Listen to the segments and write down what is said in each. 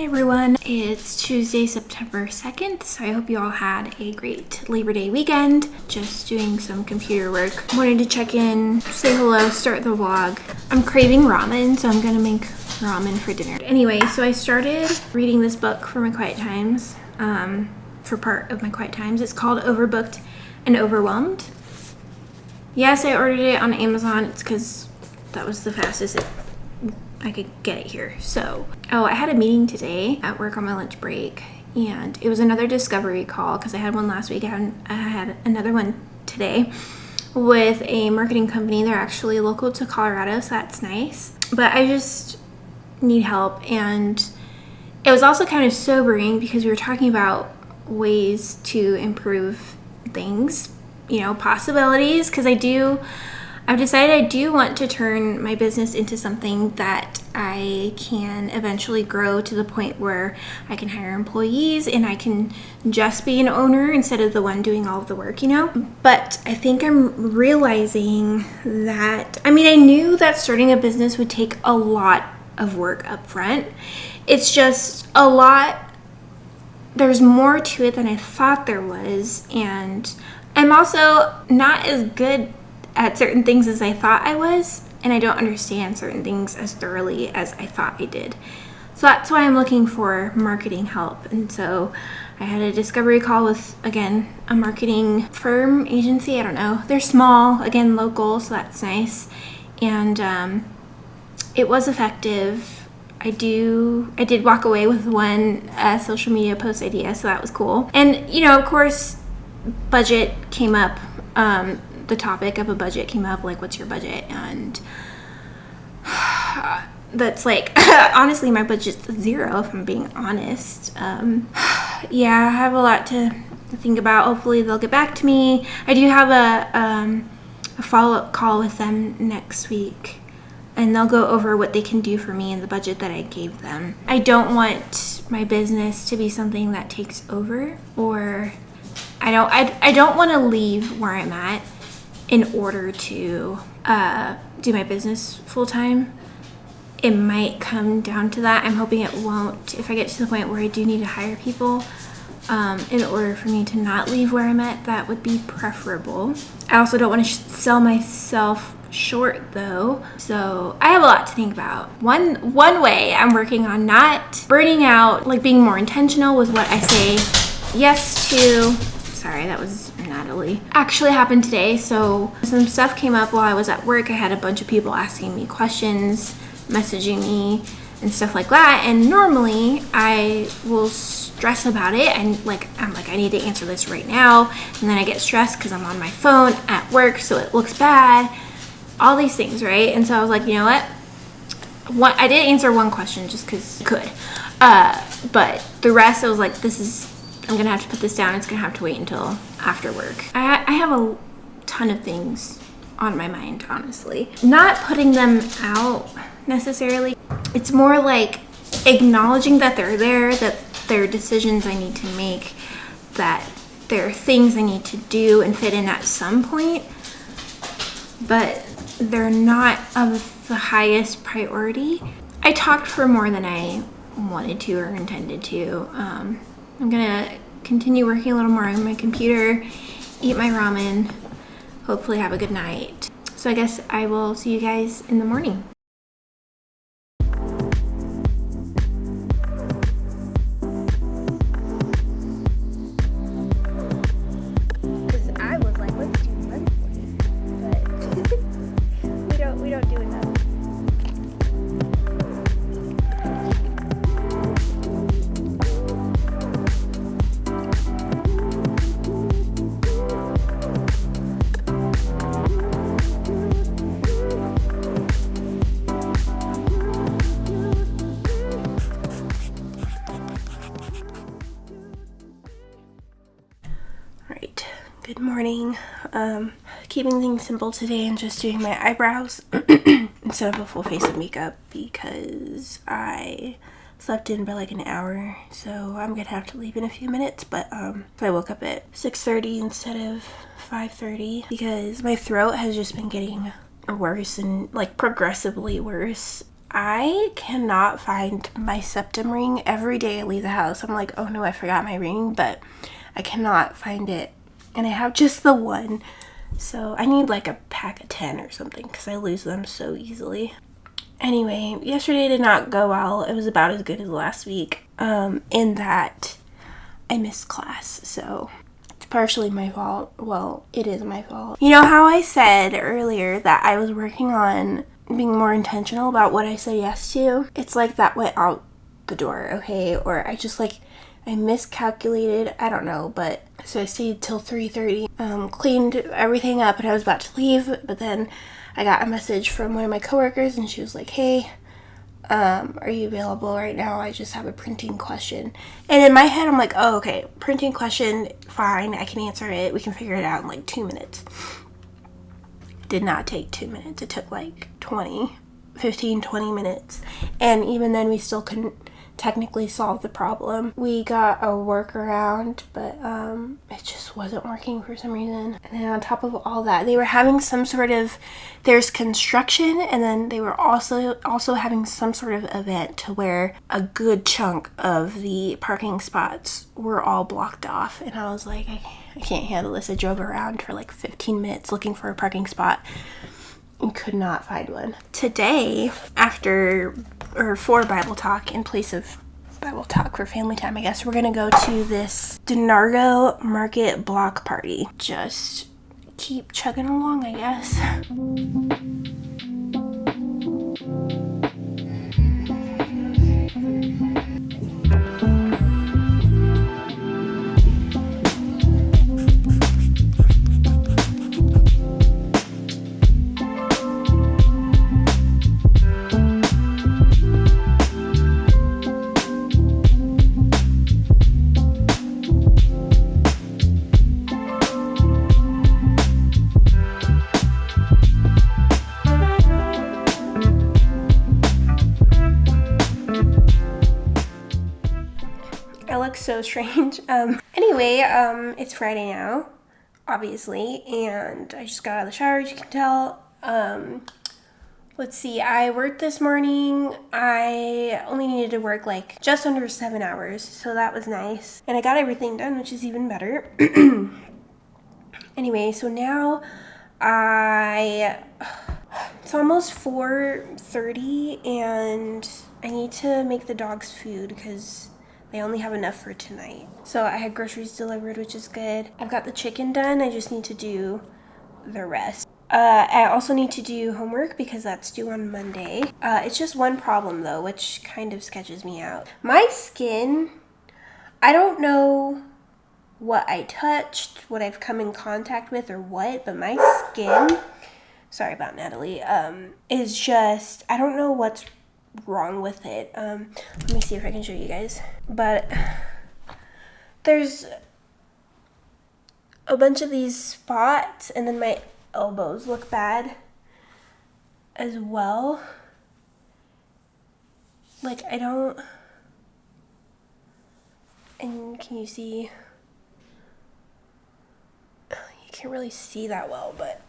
Hey everyone, it's Tuesday, September 2nd, so I hope you all had a great Labor Day weekend. Just doing some computer work. Wanted to check in, say hello, start the vlog. I'm craving ramen, so I'm gonna make ramen for dinner. Anyway, so I started reading this book for my quiet times, for part of my quiet times. It's called Overbooked and Overwhelmed. Yes, I ordered it on Amazon. It's because that was the fastest I could get it here. So, I had a meeting today at work on my lunch break, and it was another discovery call because I had one last week. I had another one today with a marketing company. They're actually local to Colorado, so that's nice. But I just need help, and it was also kind of sobering because we were talking about ways to improve things, possibilities, because I've decided I do want to turn my business into something that I can eventually grow to the point where I can hire employees and I can just be an owner instead of the one doing all of the work, But I think I'm realizing that, I knew that starting a business would take a lot of work up front. It's just a lot. There's more to it than I thought there was. And I'm also not as good at certain things as I thought I was, and I don't understand certain things as thoroughly as I thought I did. So that's why I'm looking for marketing help. And so I had a discovery call with, again, a marketing firm, agency, I don't know. They're small, again, local, so that's nice. And it was effective. I did walk away with one social media post idea, so that was cool. And, of course, budget came up. The topic of a budget came up, like, what's your budget? And that's like, honestly, my budget's zero, if I'm being honest. Yeah, I have a lot to think about. Hopefully they'll get back to me. I do have a follow-up call with them next week, and they'll go over what they can do for me in the budget that I gave them. I don't want my business to be something that takes over, or I don't want to leave where I'm at in order to do my business full time. It might come down to that. I'm hoping it won't. If I get to the point where I do need to hire people, in order for me to not leave where I'm at, that would be preferable. I also don't want to sell myself short though. So I have a lot to think about. One way I'm working on not burning out, like being more intentional with what I say yes to. Sorry, that was Natalie. Actually happened today. So some stuff came up while I was at work. I had a bunch of people asking me questions, messaging me, and stuff like that. And normally I will stress about it, and I'm like, I need to answer this right now. And then I get stressed because I'm on my phone at work, so it looks bad. All these things, right? And so I was like, you know what? I did answer one question just because I could. But the rest, I was like, I'm going to have to put this down. It's going to have to wait until after work. I have a ton of things on my mind, honestly. Not putting them out necessarily. It's more like acknowledging that they're there, that there are decisions I need to make, that there are things I need to do and fit in at some point, but they're not of the highest priority. I talked for more than I wanted to or intended to. I'm gonna continue working a little more on my computer, eat my ramen, hopefully have a good night. So I guess I will see you guys in the morning. Because I was like, let's do monthly, but we don't do enough. Good morning. Keeping things simple today and just doing my eyebrows instead of a full face of makeup because I slept in for like an hour, so I'm gonna have to leave in a few minutes. But so I woke up at 6:30 instead of 5:30 because my throat has just been getting worse and like progressively worse I cannot find my septum ring. Every day I leave the house, I'm like, oh no, I forgot my ring, but I cannot find it. And I have just the one. So I need like a pack of 10 or something because I lose them so easily. Anyway, yesterday did not go well. It was about as good as last week, in that I missed class. So it's partially my fault. Well, it is my fault. You know how I said earlier that I was working on being more intentional about what I say yes to? It's like that went out the door, okay? Or I just like, I miscalculated, I don't know, but so I stayed till 3:30, cleaned everything up, and I was about to leave, but then I got a message from one of my coworkers, and she was like, hey, are you available right now? I just have a printing question. And in my head, I'm like, oh, okay, printing question, fine, I can answer it, we can figure it out in like 2 minutes. It did not take 2 minutes, it took like 20 minutes, and even then we still couldn't technically solve the problem. We got a workaround, but it just wasn't working for some reason. And then on top of all that, they were having some sort of, there's construction, and then they were also having some sort of event to where a good chunk of the parking spots were all blocked off. And I was like, I can't handle this. I drove around for like 15 minutes looking for a parking spot and could not find one. Today, for Bible talk, in place of Bible talk for family time, I guess, we're gonna go to this denargo market block party. Just keep chugging along, I guess. I look so strange. Anyway, it's Friday now, obviously, and I just got out of the shower, as you can tell. Let's see, I worked this morning. I only needed to work like just under 7 hours, so that was nice. And I got everything done, which is even better. Anyway, so now it's almost 4:30, and I need to make the dogs food because they only have enough for tonight. So I had groceries delivered, which is good. I've got the chicken done. I just need to do the rest. I also need to do homework because that's due on Monday. It's just one problem though, which kind of sketches me out. My skin, I don't know what I touched, what I've come in contact with, or what, but my skin, sorry about Natalie, is just, I don't know what's wrong with it. Let me see if I can show you guys. But there's a bunch of these spots, and then my elbows look bad as well. Like, I don't, and can you see? You can't really see that well, but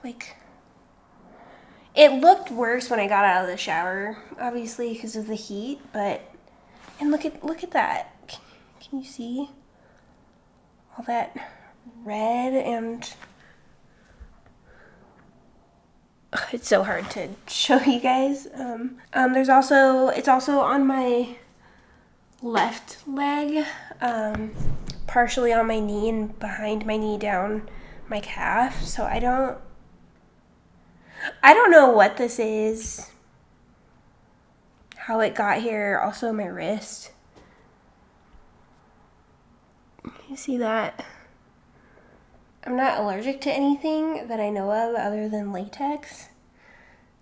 like, it looked worse when I got out of the shower, obviously because of the heat, but, and look at that. Can you see all that red? And it's so hard to show you guys. It's also on my left leg, partially on my knee and behind my knee down my calf. So I don't know what this is, how it got here. Also my wrist. You see that? I'm not allergic to anything that I know of other than latex.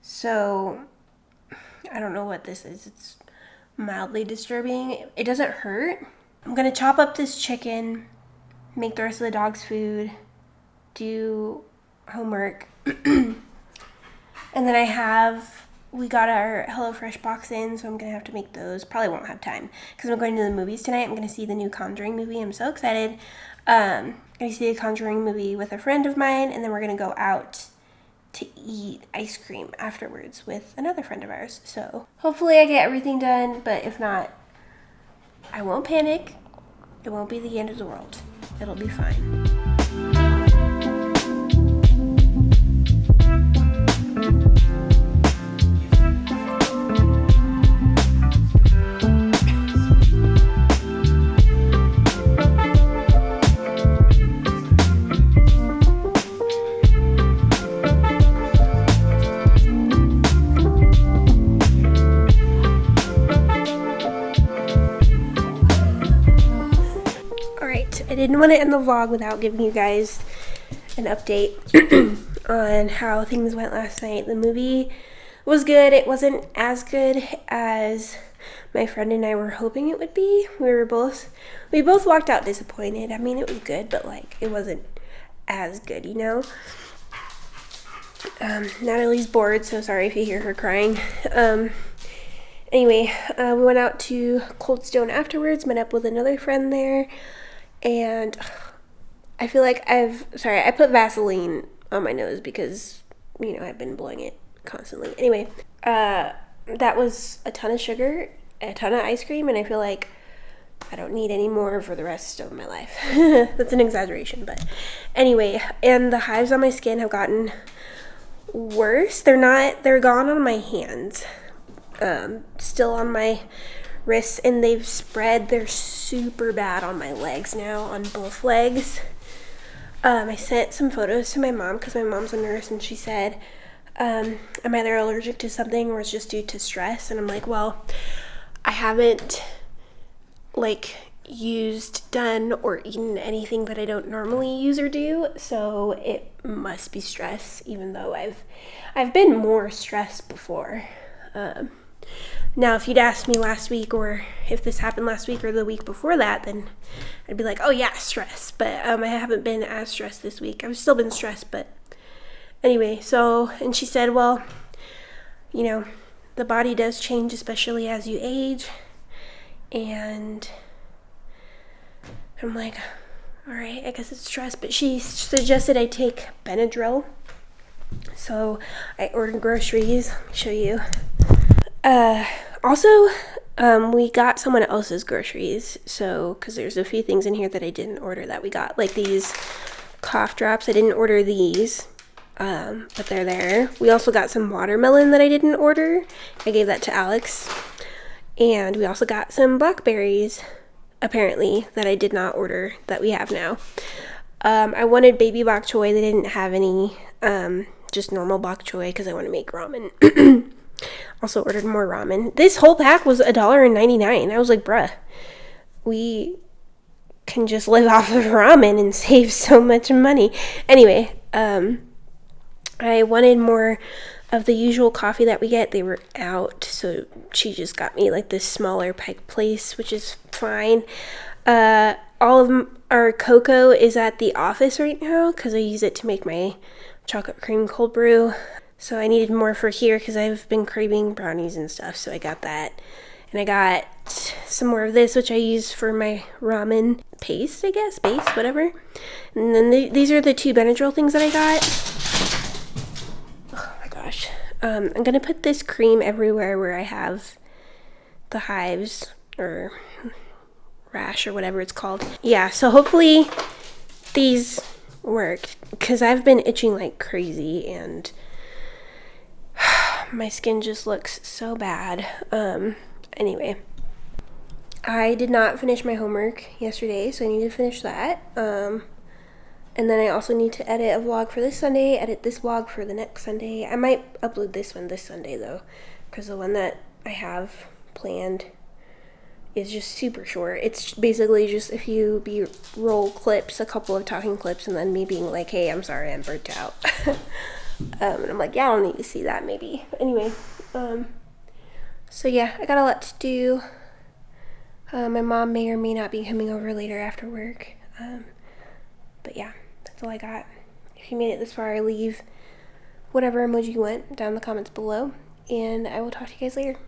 So I don't know what this is. It's mildly disturbing. It doesn't hurt. I'm gonna chop up this chicken, make the rest of the dog's food, do homework. And then we got our HelloFresh box in, so I'm gonna have to make those. Probably won't have time because I'm going to the movies tonight. I'm gonna see the new Conjuring movie. I'm so excited. And going to see a Conjuring movie with a friend of mine, and then we're going to go out to eat ice cream afterwards with another friend of ours. So hopefully I get everything done, but if not, I won't panic. It won't be the end of the world. It'll be fine. I didn't want to end the vlog without giving you guys an update on how things went last night. The movie was good. It wasn't as good as my friend and I were hoping it would be. We both walked out disappointed. I mean, it was good, but like it wasn't as good, you know? Natalie's bored, so sorry if you hear her crying. Anyway, we went out to Coldstone afterwards, met up with another friend there. And I feel like I put Vaseline on my nose because, you know, I've been blowing it constantly. Anyway, that was a ton of sugar, a ton of ice cream, and I feel like I don't need any more for the rest of my life. That's an exaggeration, but anyway, and the hives on my skin have gotten worse. They're gone on my hands, still on my wrists, and they've spread. They're super bad on my legs now, on both legs. I sent some photos to my mom because my mom's a nurse, and she said, I'm either allergic to something or it's just due to stress. And I'm like, well, I haven't like done or eaten anything that I don't normally use or do, so it must be stress, even though I've been more stressed before. Now, if you'd asked me last week, or if this happened last week or the week before that, then I'd be like, oh yeah, stress. But I haven't been as stressed this week. I've still been stressed, but anyway, and she said, well, you know, the body does change, especially as you age. And I'm like, all right, I guess it's stress. But she suggested I take Benadryl. So I ordered groceries. Let me show you. Also, we got someone else's groceries, so, because there's a few things in here that I didn't order that we got, like these cough drops. I didn't order these, but they're there. We also got some watermelon that I didn't order. I gave that to Alex. And we also got some blackberries, apparently, that I did not order, that we have now. I wanted baby bok choy. They didn't have any, just normal bok choy, because I want to make ramen. Also ordered more ramen. This whole pack was $1.99. I was like, bruh, we can just live off of ramen and save so much money. Anyway, I wanted more of the usual coffee that we get. They were out, so she just got me like this smaller Pike Place, which is fine. All of our cocoa is at the office right now because I use it to make my chocolate cream cold brew. So I needed more for here because I've been craving brownies and stuff, so I got that. And I got some more of this, which I use for my ramen paste, I guess, base, whatever. And then these are the 2 Benadryl things that I got. Oh my gosh. I'm going to put this cream everywhere where I have the hives, or rash, or whatever it's called. Yeah, so hopefully these work, because I've been itching like crazy, and my skin just looks so bad. Anyway, I did not finish my homework yesterday, so I need to finish that. And then I also need to edit a vlog for this Sunday, edit this vlog for the next Sunday. I might upload this one this Sunday, though, because the one that I have planned is just super short. It's basically just if you roll clips, a couple of talking clips, and then me being like, hey, I'm sorry, I'm burnt out. And I'm like, yeah, I don't need to see that, maybe. Anyway, so yeah, I got a lot to do. My mom may or may not be coming over later after work. But yeah, that's all I got. If you made it this far, leave whatever emoji you want down in the comments below, and I will talk to you guys later.